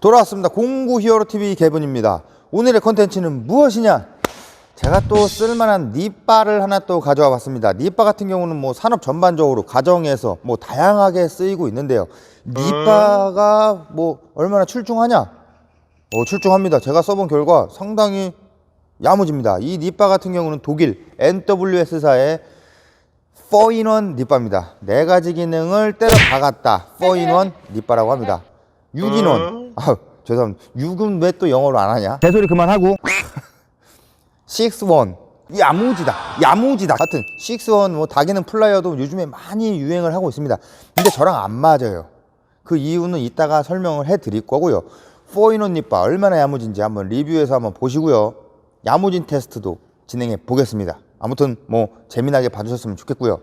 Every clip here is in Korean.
돌아왔습니다. 공구 히어로TV 개분입니다. 오늘의 컨텐츠는 무엇이냐? 제가 또 쓸만한 닙바를 하나 또 가져와 봤습니다. 닙바 같은 경우는 뭐 산업 전반적으로 가정에서 뭐 다양하게 쓰이고 있는데요. 닙바가 뭐 얼마나 출중하냐? 출중합니다. 제가 써본 결과 상당히 야무집니다. 이 닙바 같은 경우는 독일 NWS사의 4in1 닙바입니다. 4가지 기능을 때려 박았다. 4in1 닙바라고 합니다. 6in1. 죄송합니다. 6은 왜 또 영어로 안 하냐? 대소리 그만하고. 6-1. 야무지다. 하여튼 6-1 뭐 다기능 플라이어도 요즘에 많이 유행을 하고 있습니다. 근데 저랑 안 맞아요. 그 이유는 이따가 설명을 해 드릴 거고요. 4in1 닙바 얼마나 야무진지 한번 리뷰해서 한번 보시고요. 야무진 테스트도 진행해 보겠습니다. 아무튼 뭐 재미나게 봐주셨으면 좋겠고요.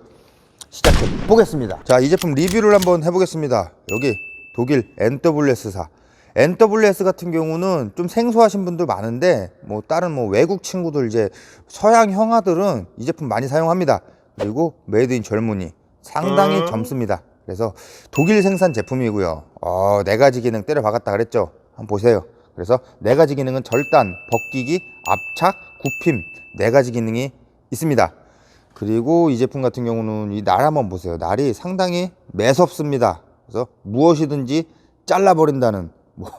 시작해 보겠습니다. 자, 이 제품 리뷰를 한번 해보겠습니다. 여기 독일 NWS사. NWS 같은 경우는 좀 생소하신 분들 많은데 뭐 다른 뭐 외국 친구들 이제 서양 형아들은 이 제품 많이 사용합니다. 그리고 메이드 인 젊은이 상당히 젊습니다. 그래서 독일 생산 제품이고요. 4가지 기능 때려 박았다 그랬죠. 한번 보세요. 그래서 4가지 기능은 절단, 벗기기, 압착, 굽힘 4가지 기능이 있습니다. 그리고 이 제품 같은 경우는 이 날 한번 보세요. 날이 상당히 매섭습니다. 그래서 무엇이든지 잘라버린다는 뭐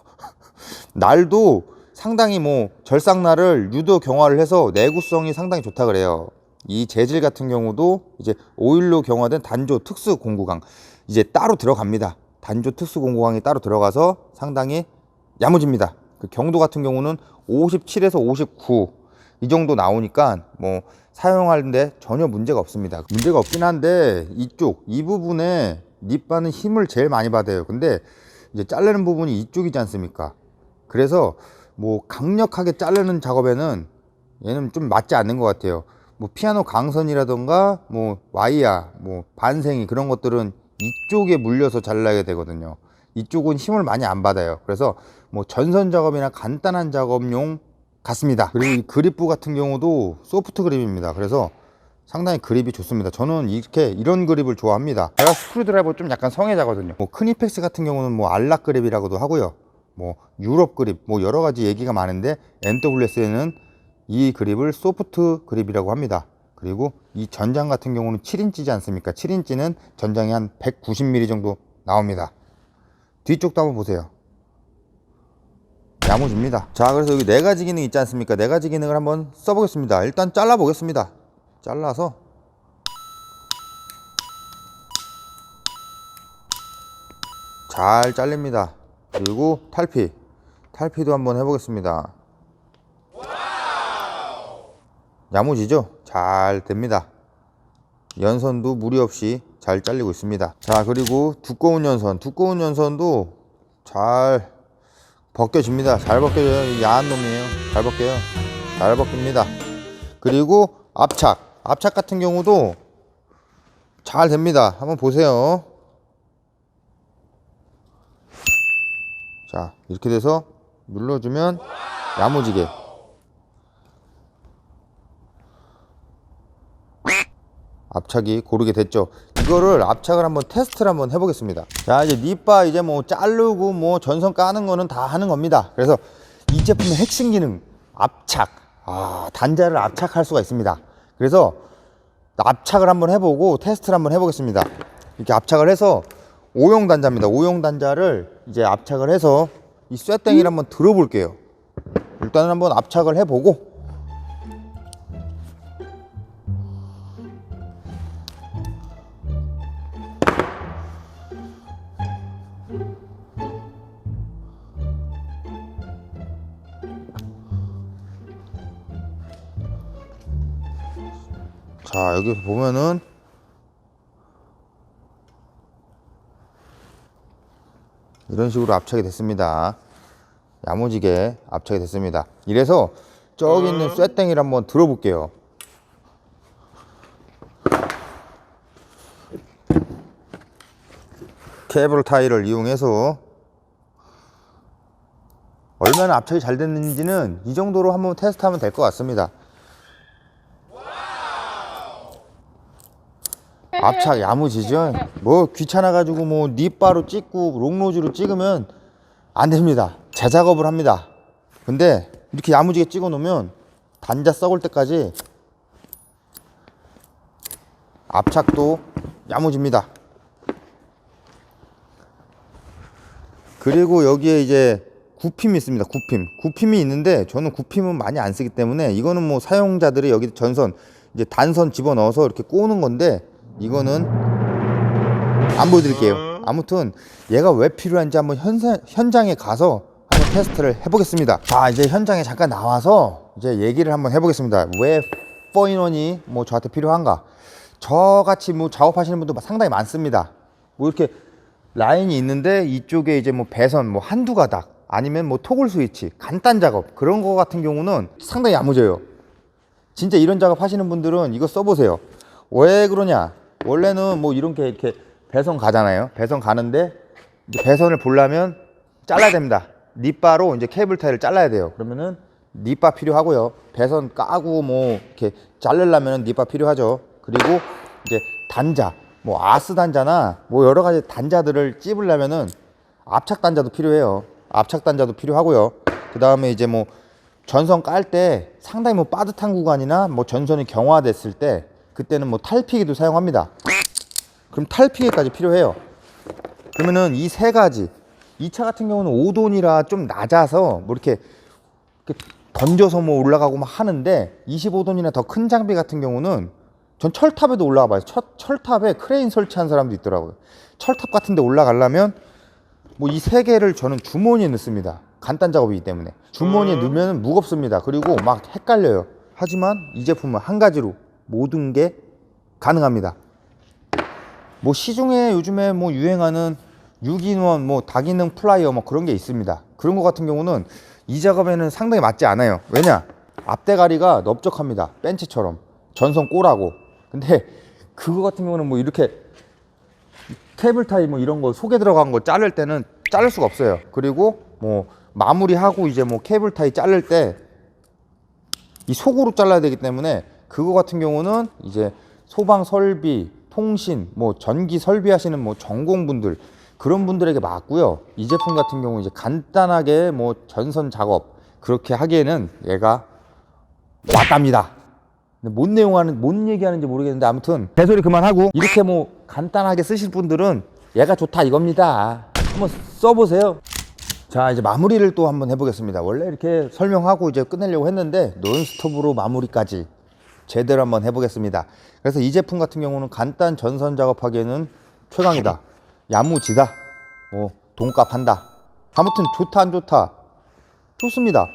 날도 상당히 뭐 절삭날을 유도 경화를 해서 내구성이 상당히 좋다 그래요. 이 재질 같은 경우도 이제 오일로 경화된 단조 특수 공구강 이제 따로 들어갑니다. 단조 특수 공구강이 따로 들어가서 상당히 야무집니다. 그 경도 같은 경우는 57에서 59 이 정도 나오니까 뭐 사용하는데 전혀 문제가 없습니다. 문제가 없긴 한데 이 부분에 닙바는 힘을 제일 많이 받아요. 근데 이제 자르는 부분이 이쪽이지 않습니까? 그래서 뭐 강력하게 자르는 작업에는 얘는 좀 맞지 않는 것 같아요. 뭐 피아노 강선이라던가 뭐 와이야, 뭐 반생이 그런 것들은 이쪽에 물려서 잘라야 되거든요. 이쪽은 힘을 많이 안 받아요. 그래서 뭐 전선 작업이나 간단한 작업용 같습니다. 그리고 이 그립부 같은 경우도 소프트 그립입니다. 그래서 상당히 그립이 좋습니다. 저는 이런 그립을 좋아합니다. 제가 스크류드라이버 좀 약간 성애자거든요. 뭐 크니펙스 같은 경우는 뭐 알락 그립이라고도 하고요. 뭐 유럽 그립, 뭐 여러 가지 얘기가 많은데 NWS에는 이 그립을 소프트 그립이라고 합니다. 그리고 이 전장 같은 경우는 7인치지 않습니까? 7인치는 전장이 한 190mm 정도 나옵니다. 뒤쪽도 한번 보세요. 야무집니다. 자, 그래서 여기 4가지 기능 있지 않습니까? 4가지 기능을 한번 써보겠습니다. 일단 잘라 보겠습니다. 잘라서 잘 잘립니다. 그리고 탈피도 한번 해보겠습니다. 야무지죠? 잘 됩니다. 연선도 무리 없이 잘 잘리고 있습니다. 자, 그리고 두꺼운 연선도 잘 벗겨집니다. 잘 벗겨져요. 야한 놈이에요. 잘 벗깁니다. 그리고 압착 같은 경우도 잘 됩니다. 한번 보세요. 자, 이렇게 돼서 눌러주면 야무지게 압착이 고르게 됐죠. 이거를 압착을 한번 테스트를 한번 해보겠습니다. 자, 이제 닙바 이제 뭐 자르고 뭐 전선 까는 거는 다 하는 겁니다. 그래서 이 제품의 핵심 기능 압착. 단자를 압착할 수가 있습니다. 그래서 압착을 한번 해보고 테스트를 한번 해보겠습니다. 이렇게 압착을 해서 O형 단자입니다. O형 단자를 이제 압착을 해서 이 쇠땡이를 한번 들어볼게요. 일단은 한번 압착을 해보고 자, 여기 보면은 이런 식으로 압착이 됐습니다. 야무지게 압착이 됐습니다. 이래서 저기 있는 쇠땡이를 한번 들어볼게요. 케이블 타이를 이용해서 얼마나 압착이 잘 됐는지는 이 정도로 한번 테스트하면 될 것 같습니다. 압착 야무지죠. 뭐 귀찮아 가지고 뭐 닙바로 찍고 롱로즈로 찍으면 안 됩니다. 재작업을 합니다. 근데 이렇게 야무지게 찍어 놓으면 단자 썩을 때까지 압착도 야무집니다. 그리고 여기에 이제 구핌이 있습니다. 구핌이 있는데 저는 구핌은 많이 안 쓰기 때문에 이거는 뭐 사용자들이 여기 전선 이제 단선 집어 넣어서 이렇게 꼬는 건데 이거는 안 보여드릴게요. 아무튼 얘가 왜 필요한지 한번 현장에 가서 한번 테스트를 해보겠습니다. 자, 이제 현장에 잠깐 나와서 이제 얘기를 한번 해보겠습니다. 왜 4인원이 뭐 저한테 필요한가? 저같이 뭐 작업하시는 분도 상당히 많습니다. 뭐 이렇게 라인이 있는데 이쪽에 이제 뭐 배선 뭐 한두 가닥 아니면 뭐 토글 스위치 간단 작업 그런 거 같은 경우는 상당히 야무져요. 진짜 이런 작업 하시는 분들은 이거 써보세요. 왜 그러냐? 원래는 뭐 이렇게 배선 가잖아요. 배선 가는데 이제 배선을 보려면 잘라야 됩니다. 닛바로 이제 케이블 타이를 잘라야 돼요. 그러면은 닛바 필요하고요. 배선 까고 뭐 이렇게 자르려면 닛바 필요하죠. 그리고 이제 단자, 뭐 아스 단자나 뭐 여러 가지 단자들을 찝으려면은 압착 단자도 필요해요. 압착 단자도 필요하고요. 그 다음에 이제 뭐 전선 깔 때 상당히 뭐 빠듯한 구간이나 뭐 전선이 경화됐을 때 그때는 뭐 탈피기도 사용합니다. 그럼 탈피기까지 필요해요. 그러면은 이 세 가지, 이 차 같은 경우는 5돈이라 좀 낮아서 뭐 이렇게 던져서 뭐 올라가고 막 하는데 25돈이나 더 큰 장비 같은 경우는 전 철탑에도 올라가 봐요. 철탑에 크레인 설치한 사람도 있더라고요. 철탑 같은 데 올라가려면 뭐 이 세 개를 저는 주머니에 넣습니다. 간단 작업이기 때문에 주머니에 넣으면 무겁습니다. 그리고 막 헷갈려요. 하지만 이 제품은 한 가지로 모든 게 가능합니다. 뭐 시중에 요즘에 뭐 유행하는 6인원 뭐 다기능 플라이어 뭐 그런 게 있습니다. 그런 거 같은 경우는 이 작업에는 상당히 맞지 않아요. 왜냐? 앞대가리가 넓적합니다. 벤치처럼 전선 꼬라고. 근데 그거 같은 경우는 뭐 이렇게 케이블 타이 뭐 이런 거 속에 들어간 거 자를 때는 자를 수가 없어요. 그리고 뭐 마무리하고 이제 뭐 케이블 타이 자를 때 이 속으로 잘라야 되기 때문에 그거 같은 경우는 이제 소방 설비, 통신, 뭐 전기 설비하시는 뭐 전공분들 그런 분들에게 맞고요. 이 제품 같은 경우 이제 간단하게 뭐 전선 작업 그렇게 하기에는 얘가 왔답니다. 뭔 내용하는, 뭔 얘기하는지 모르겠는데 아무튼 개소리 그만하고 이렇게 뭐 간단하게 쓰실 분들은 얘가 좋다 이겁니다. 한번 써보세요. 자, 이제 마무리를 또 한번 해보겠습니다. 원래 이렇게 설명하고 이제 끝내려고 했는데 논스톱으로 마무리까지 제대로 한번 해보겠습니다. 그래서 이 제품 같은 경우는 간단 전선 작업하기에는 최강이다. 야무지다. 뭐 돈값 한다. 아무튼 좋다 안 좋다? 좋습니다.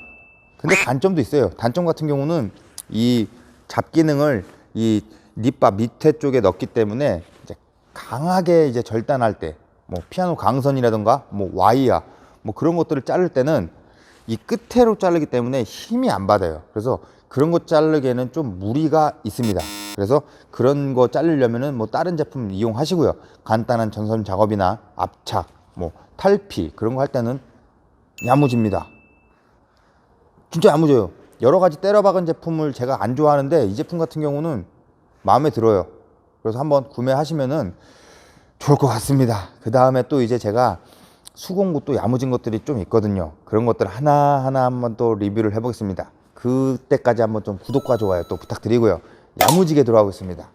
근데 단점도 있어요. 단점 같은 경우는 이 잡기능을 이 닛바 밑에 쪽에 넣기 때문에 이제 강하게 이제 절단할 때 뭐 피아노 강선이라든가 뭐 와이어 뭐 그런 것들을 자를 때는 이 끝으로 자르기 때문에 힘이 안 받아요. 그래서 그런 거 자르기에는 좀 무리가 있습니다. 그래서 그런 거 자르려면은 뭐 다른 제품 이용하시고요. 간단한 전선 작업이나 압착, 뭐 탈피 그런 거 할 때는 야무집니다. 진짜 야무져요. 여러 가지 때려박은 제품을 제가 안 좋아하는데 이 제품 같은 경우는 마음에 들어요. 그래서 한번 구매하시면은 좋을 것 같습니다. 그 다음에 또 이제 제가 수공구 또 야무진 것들이 좀 있거든요. 그런 것들 하나하나 한번 또 리뷰를 해보겠습니다. 그때까지 한번 좀 구독과 좋아요 또 부탁드리고요. 야무지게 돌아오겠습니다.